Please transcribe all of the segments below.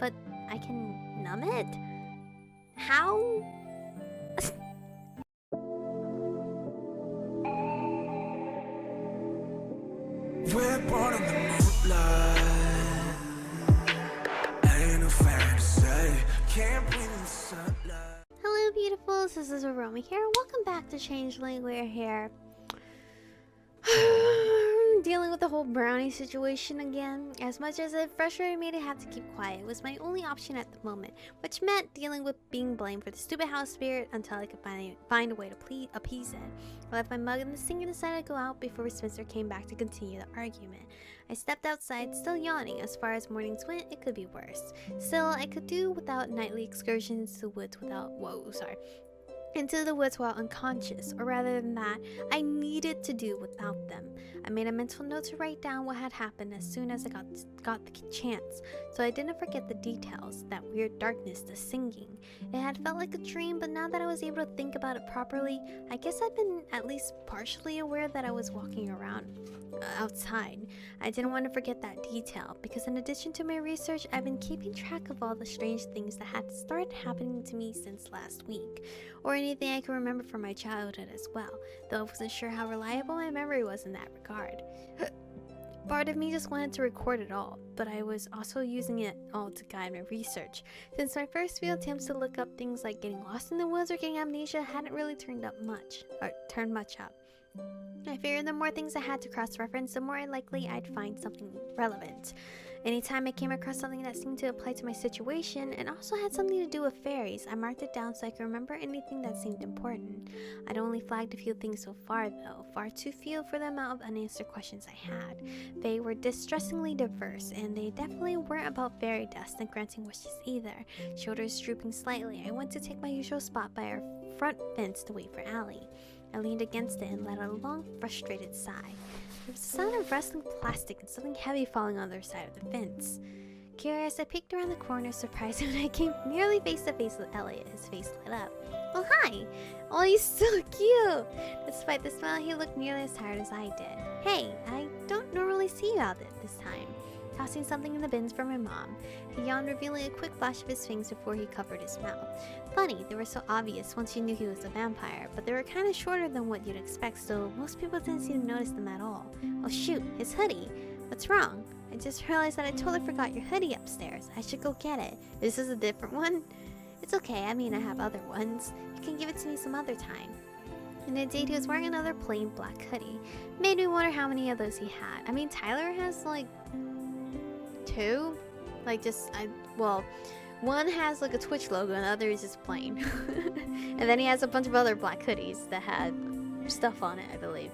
but I can numb it? How? We're born in the moonlight. Ain't no fair to say. Can't breathe in the sunlight. Hello, beautifuls. This is Aromie here. Welcome back to Changeling. We're here. Dealing with the whole brownie situation again. As much as it frustrated me to have to keep quiet, it was my only option at the moment, which meant dealing with being blamed for the stupid house spirit until I could find a way to appease it. I left my mug in the sink and decided to go out before Spencer came back to continue the argument. I stepped outside, still yawning. As far as mornings went, it could be worse. Still, I could do without nightly excursions to the woods into the woods while unconscious, or rather than that, I needed to do without them. I made a mental note to write down what had happened as soon as I got the chance, so I didn't forget the details, that weird darkness, the singing. It had felt like a dream, but now that I was able to think about it properly, I guess I've been at least partially aware that I was walking around outside. I didn't want to forget that detail, because in addition to my research, I've been keeping track of all the strange things that had started happening to me since last week, or anything I can remember from my childhood as well, though I wasn't sure how reliable my memory was in that regard. Part of me just wanted to record it all, but I was also using it all to guide my research, since my first few attempts to look up things like getting lost in the woods or getting amnesia hadn't really turned much up. I figured the more things I had to cross-reference, the more likely I'd find something relevant. Anytime I came across something that seemed to apply to my situation and also had something to do with fairies, I marked it down so I could remember anything that seemed important. I'd only flagged a few things so far though, far too few for the amount of unanswered questions I had. They were distressingly diverse, and they definitely weren't about fairy dust and granting wishes either. Shoulders drooping slightly, I went to take my usual spot by our front fence to wait for Allie. I leaned against it and let out a long, frustrated sigh. There was the sound of rustling plastic and something heavy falling on the other side of the fence. Curious, I peeked around the corner, surprised when I came nearly face to face with Elliot. His face lit up. Oh, hi! Oh, he's so cute! Despite the smile, he looked nearly as tired as I did. Hey, I don't normally see you out this time. Tossing something in the bins for my mom. He yawned, revealing a quick flash of his fangs before he covered his mouth. Funny, they were so obvious once you knew he was a vampire, but they were kind of shorter than what you'd expect, so most people didn't seem to notice them at all. Oh shoot, his hoodie! What's wrong? I just realized that I totally forgot your hoodie upstairs. I should go get it. This is a different one? It's okay, I mean I have other ones. You can give it to me some other time. And indeed, he was wearing another plain black hoodie. Made me wonder how many of those he had. I mean, Tyler has like 2? Like one has like a Twitch logo and the other is just plain. And then he has a bunch of other black hoodies that had stuff on it, I believe.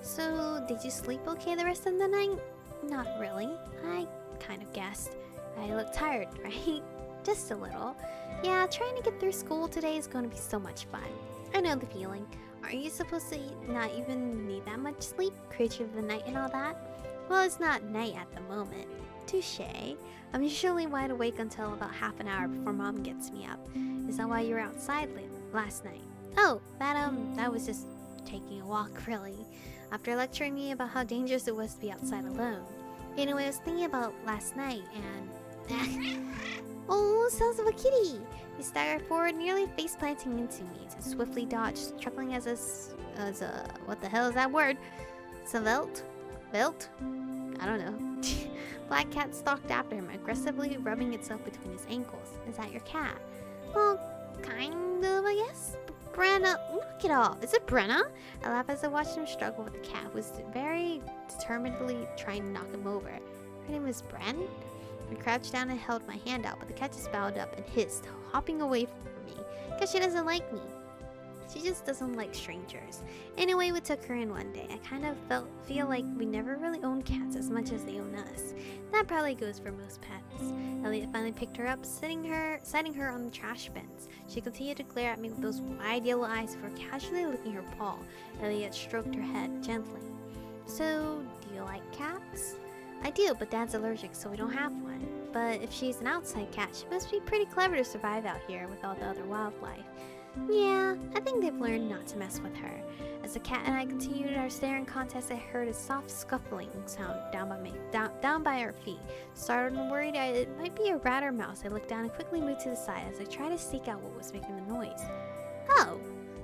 So, did you sleep okay the rest of the night? Not really. I kind of guessed. I look tired, right? Just a little. Yeah, trying to get through school today is going to be so much fun. I know the feeling. Aren't you supposed to not even need that much sleep? Creature of the night and all that? Well, it's not night at the moment. Touché. I'm usually wide awake until about half an hour before mom gets me up. Is that why you were outside last night? Oh, that was just taking a walk, really. After lecturing me about how dangerous it was to be outside alone. Anyway, I was thinking about last night and... Oh, sounds of a kitty! He staggered forward, nearly face-planting into me, to swiftly dodge, chuckling as a... what the hell is that word? Savelt? Velt? I don't know. Black cat stalked after him, aggressively rubbing itself between his ankles. Is that your cat? Well, kind of, I guess. Brenna, knock it off. Is it Brenna? I laughed as I watched him struggle with the cat, who was very determinedly trying to knock him over. Her name was Bren? I crouched down and held my hand out, but the cat just bowed up and hissed, hopping away from me. Guess she doesn't like me. She just doesn't like strangers. Anyway, we took her in one day. I kind of feel like we never really owned cats as much as they own us. That probably goes for most pets. Elliot finally picked her up, setting her on the trash bins. She continued to glare at me with those wide yellow eyes before casually licking her paw. Elliot stroked her head gently. So, do you like cats? I do, but Dad's allergic, so we don't have one. But if she's an outside cat, she must be pretty clever to survive out here with all the other wildlife. Yeah, I think they've learned not to mess with her. As the cat and I continued our staring contest, I heard a soft scuffling sound down by our feet. Startled and worried it might be a rat or mouse, I looked down and quickly moved to the side as I tried to seek out what was making the noise. Oh,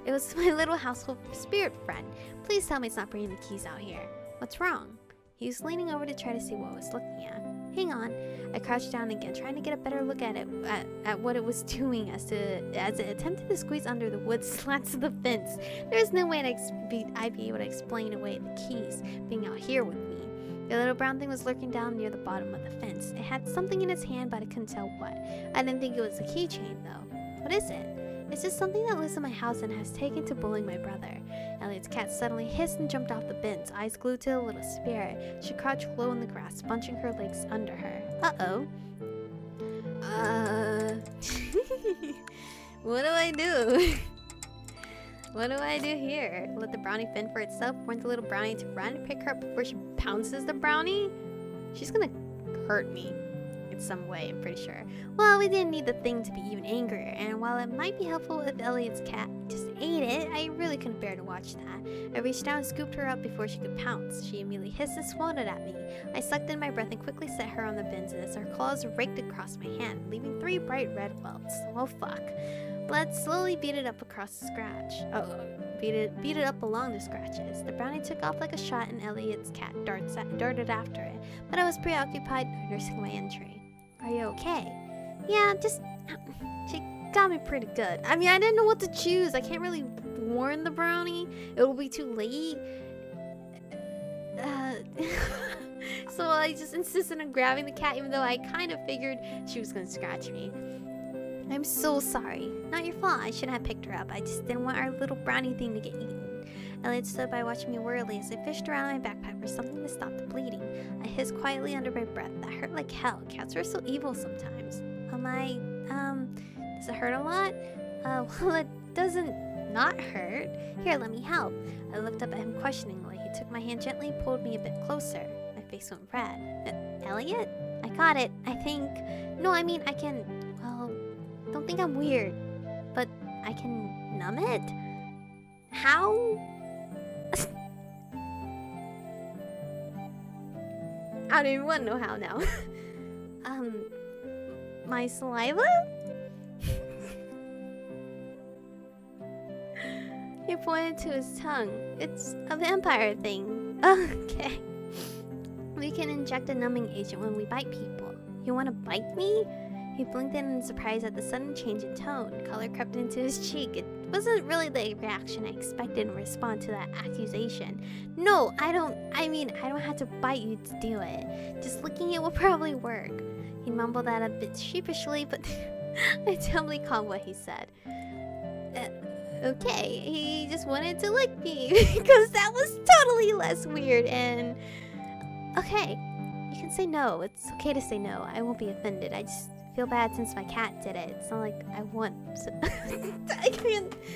it was my little household spirit friend. Please tell me it's not bringing the keys out here. What's wrong? He was leaning over to try to see what I was looking at. Hang on. I crouched down again, trying to get a better look at it, at what it was doing as it attempted to squeeze under the wood slats of the fence. There was no way I'd be able to explain away the keys being out here with me. The little brown thing was lurking down near the bottom of the fence. It had something in its hand, but I couldn't tell what. I didn't think it was a keychain, though. What is it? It's just something that lives in my house and has taken to bullying my brother. Elliot's cat suddenly hissed and jumped off the bench, eyes glued to the little spirit. She crouched low in the grass, bunching her legs under her. Uh-oh. What do I do? What do I do here? Let the brownie fend for itself? Want the little brownie to run, pick her up before she pounces the brownie? She's gonna hurt me in some way, I'm pretty sure. Well, we didn't need the thing to be even angrier, and while it might be helpful if Elliot's cat just ate it, I really couldn't bear to watch that. I reached down and scooped her up before she could pounce. She immediately hissed and swatted at me. I sucked in my breath and quickly set her on the bins as her claws raked across my hand, leaving 3 bright red welts. Oh fuck. Blood slowly beaded up across the scratch. Beaded up along the scratches. The brownie took off like a shot and Elliot's cat darted after it, but I was preoccupied nursing my injury. Are you okay? Yeah, she got me pretty good. I mean, I didn't know what to choose. I can't really warn the brownie. It will be too late. So I just insisted on grabbing the cat even though I kind of figured she was going to scratch me. I'm so sorry. Not your fault. I shouldn't have picked her up. I just didn't want our little brownie thing to get eaten. Elliot stood by watching me worriedly as I fished around my backpack for something to stop the bleeding. I hissed quietly under my breath. That hurt like hell. Cats are so evil sometimes. Does it hurt a lot? Well, it doesn't not hurt. Here, let me help. I looked up at him questioningly. He took my hand gently and pulled me a bit closer. My face went red. Elliot? I got it, I think. No, I mean, I can... Well, don't think I'm weird. But I can numb it? How? I don't even want to know how now. My saliva? He pointed to his tongue. It's a vampire thing. Okay. We can inject a numbing agent when we bite people. You want to bite me? He blinked in surprise at the sudden change in tone. Color crept into his cheek. It wasn't really the reaction I expected in response to that accusation. No, I don't have to bite you to do it. Just licking it will probably work. He mumbled that a bit sheepishly, but I dumbly caught what he said. Okay, he just wanted to lick me because that was totally less weird and... Okay, you can say no. It's okay to say no. I won't be offended. I just feel bad since my cat did it. It's not like I want to...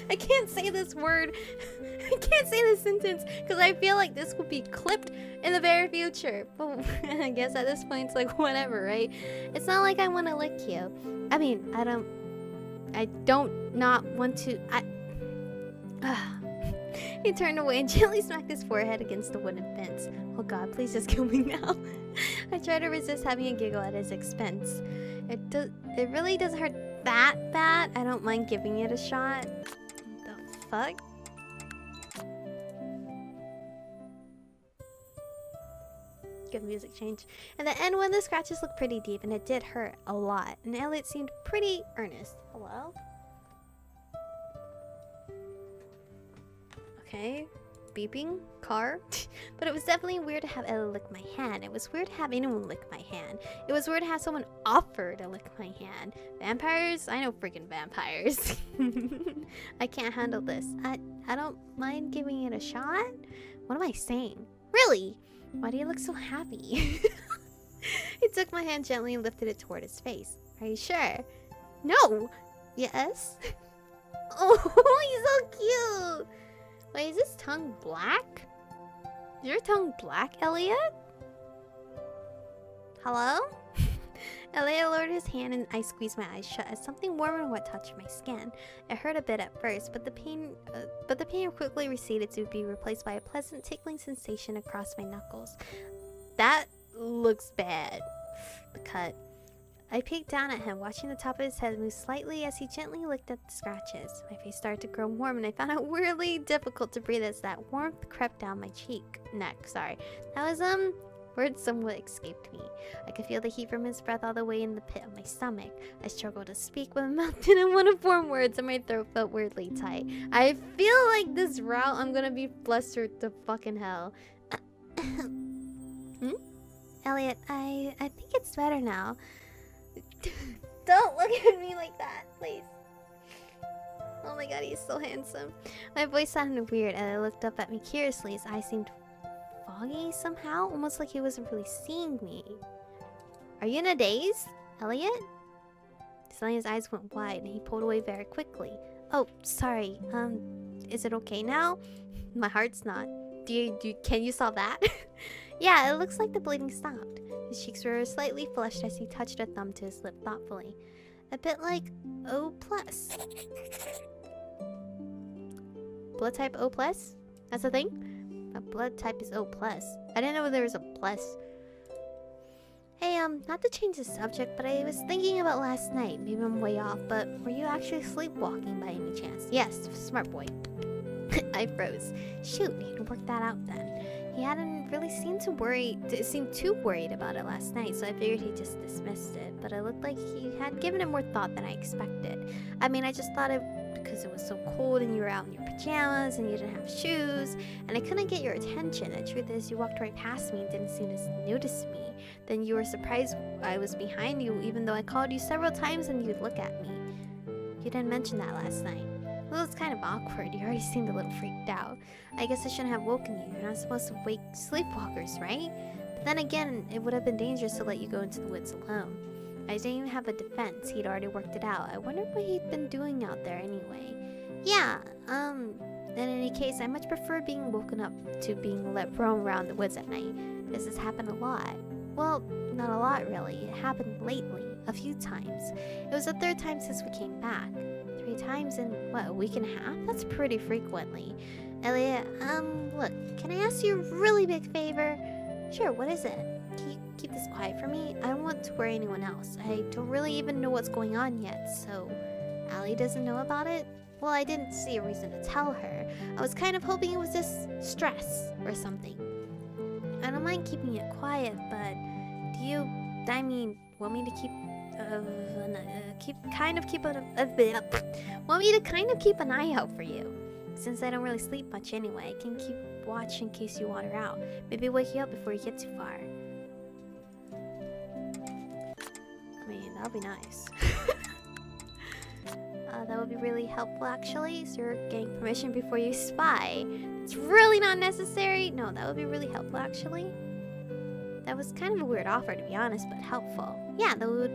I can't say this word. I can't say this sentence because I feel like this will be clipped in the very future. But I guess at this point it's like whatever, right? It's not like I want to lick you. I mean, I don't not want to... He turned away and gently smacked his forehead against the wooden fence. Oh god, please just kill me now. I tried to resist having a giggle at his expense. It really doesn't hurt that bad. I don't mind giving it a shot. The fuck? Good music change. And the end when the scratches looked pretty deep and it did hurt a lot. And Elliot seemed pretty earnest. Hello? Okay, beeping, car. But it was definitely weird to have Elliot lick my hand. It was weird to have anyone lick my hand. It was weird to have someone offer to lick my hand. Vampires? I know freaking vampires. I can't handle this. I don't mind giving it a shot. What am I saying? Really? Why do you look so happy? He took my hand gently and lifted it toward his face. Are you sure? No. Yes. Oh, he's so cute. Wait, is his tongue black? Is your tongue black, Elliot? Hello? Elliot lowered his hand and I squeezed my eyes shut as something warm and wet touched my skin. It hurt a bit at first, but the pain quickly receded to be replaced by a pleasant tickling sensation across my knuckles. That looks bad. The cut. I peeked down at him, watching the top of his head move slightly as he gently licked at the scratches. My face started to grow warm and I found it weirdly difficult to breathe as that warmth crept down my neck. That was, words somewhat escaped me. I could feel the heat from his breath all the way in the pit of my stomach. I struggled to speak, but my mouth didn't want to form words and my throat felt weirdly tight. I feel like this route I'm gonna be flustered to fucking hell. Elliot, I think it's better now. Don't look at me like that, please. Oh my god, he's so handsome. My voice sounded weird and I looked up at me curiously. His eyes seemed foggy somehow, almost like he wasn't really seeing me. Are you in a daze, Elliot? Suddenly his eyes went wide and he pulled away very quickly. Oh, sorry. Is it okay now? My heart's not. Can you solve that? Yeah, it looks like the bleeding stopped. His cheeks were slightly flushed as he touched a thumb to his lip thoughtfully. A bit like O+. Blood type O+? That's a thing? My blood type is O+. I didn't know there was a plus. Hey, not to change the subject, but I was thinking about last night. Maybe I'm way off, but were you actually sleepwalking by any chance? Yes, smart boy. I froze. Shoot, he can work that out then. He hadn't really seemed too worried about it last night, so I figured he just dismissed it. But it looked like he had given it more thought than I expected. I mean, I just thought it because it was so cold and you were out in your pajamas and you didn't have shoes, and I couldn't get your attention. The truth is, you walked right past me and didn't seem to notice me. Then you were surprised I was behind you, even though I called you several times and you'd look at me. You didn't mention that last night. Well, it's kind of awkward. You already seemed a little freaked out. I guess I shouldn't have woken you. You're not supposed to wake sleepwalkers, right? But then again, it would have been dangerous to let you go into the woods alone. I didn't even have a defense. He'd already worked it out. I wondered what he'd been doing out there anyway. Yeah, in any case, I much prefer being woken up to being let roam around the woods at night. This has happened a lot. Well, not a lot really. It happened lately. A few times. It was the third time since we came back. 3 times in, what, a week and a half? That's pretty frequently. Elliot, look, can I ask you a really big favor? Sure, what is it? Can you keep this quiet for me? I don't want to worry anyone else. I don't really even know what's going on yet, so... Allie doesn't know about it? Well, I didn't see a reason to tell her. I was kind of hoping it was just stress or something. I don't mind keeping it quiet, but do you, want me to keep keep an eye out for you. Since I don't really sleep much anyway, I can keep watch in case you wander out. Maybe wake you up before you get too far. I mean, that would be nice. That would be really helpful actually, so you're getting permission before you spy. It's really not necessary. No, that would be really helpful actually. That was kind of a weird offer to be honest, but helpful. Yeah, that would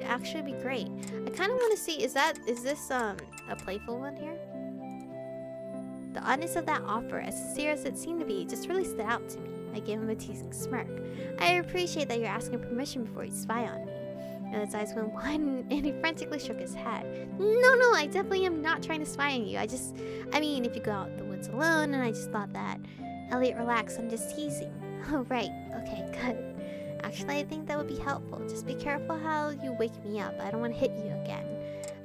actually be great. I kind of want to see, is this a playful one here? The oddness of that offer, as sincere as it seemed to be, just really stood out to me. I gave him a teasing smirk. I appreciate that you're asking permission before you spy on me. And his eyes went wide and he frantically shook his head. No, I definitely am not trying to spy on you. I mean, if you go out in the woods alone, and I just thought that. Elliot, relax, I'm just teasing. Oh, right. Okay, good. Actually, I think that would be helpful. Just be careful how you wake me up. I don't want to hit you again.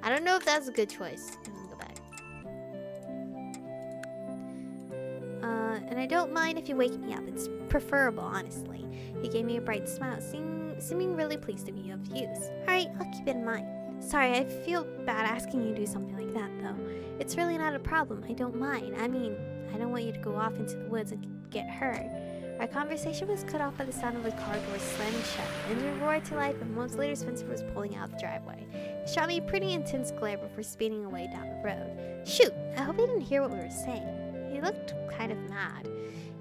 I don't know if that's a good choice. I'm gonna go back. And I don't mind if you wake me up. It's preferable, honestly. He gave me a bright smile, seeming really pleased to be of use. Alright, I'll keep it in mind. Sorry, I feel bad asking you to do something like that, though. It's really not a problem. I don't mind. I mean, I don't want you to go off into the woods and get hurt. Our conversation was cut off by the sound of the car door slamming shut. The engine roared to life, and moments later Spencer was pulling out the driveway. He shot me a pretty intense glare before speeding away down the road. Shoot! I hope he didn't hear what we were saying. He looked kind of mad.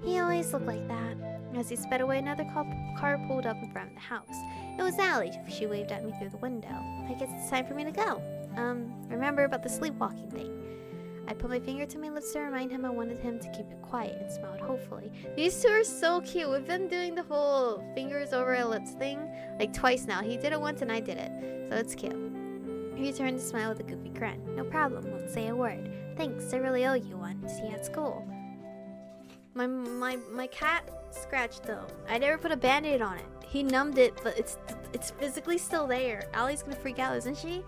He always looked like that. As he sped away, another car pulled up in front of the house. It was Allie. She waved at me through the window. I guess it's time for me to go. Remember about the sleepwalking thing. I put my finger to my lips to remind him I wanted him to keep it quiet and smiled hopefully. These two are so cute. We've been doing the whole fingers over our lips thing like twice now. He did it once and I did it, so it's cute. He turned to smile with a goofy grin. No problem, won't say a word. Thanks, I really owe you one. See you at school. My cat scratched though. I never put a band-aid on it. He numbed it, but it's physically still there. Allie's gonna freak out, isn't she?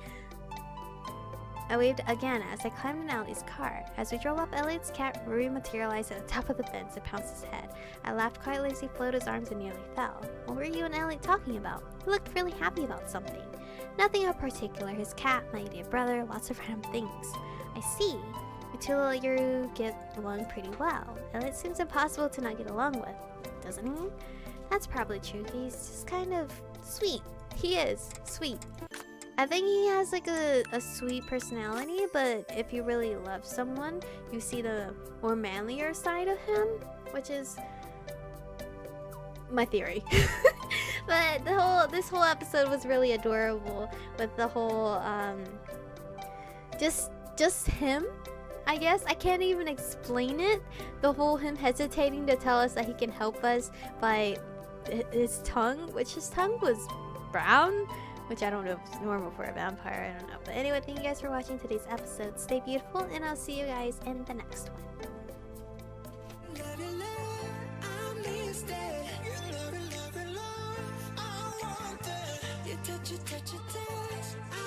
I waved again as I climbed in Allie's car. As we drove up, Elliot's cat rematerialized at the top of the fence and pounced his head. I laughed quietly as he floated his arms and nearly fell. What were you and Elliot talking about? He looked really happy about something. Nothing in particular. His cat, my idiot brother, lots of random things. I see. You two get along pretty well. Elliot seems impossible to not get along with, doesn't he? That's probably true. He's just kind of sweet. He is sweet. I think he has like a sweet personality, but if you really love someone, you see the more manlier side of him, which is my theory. But this whole episode was really adorable with the whole just him. I guess I can't even explain it. The whole him hesitating to tell us that he can help us by his tongue, which his tongue was brown, which I don't know if it's normal for a vampire. I don't know. But anyway, thank you guys for watching today's episode. Stay beautiful, and I'll see you guys in the next one. touch it, touch it, touch.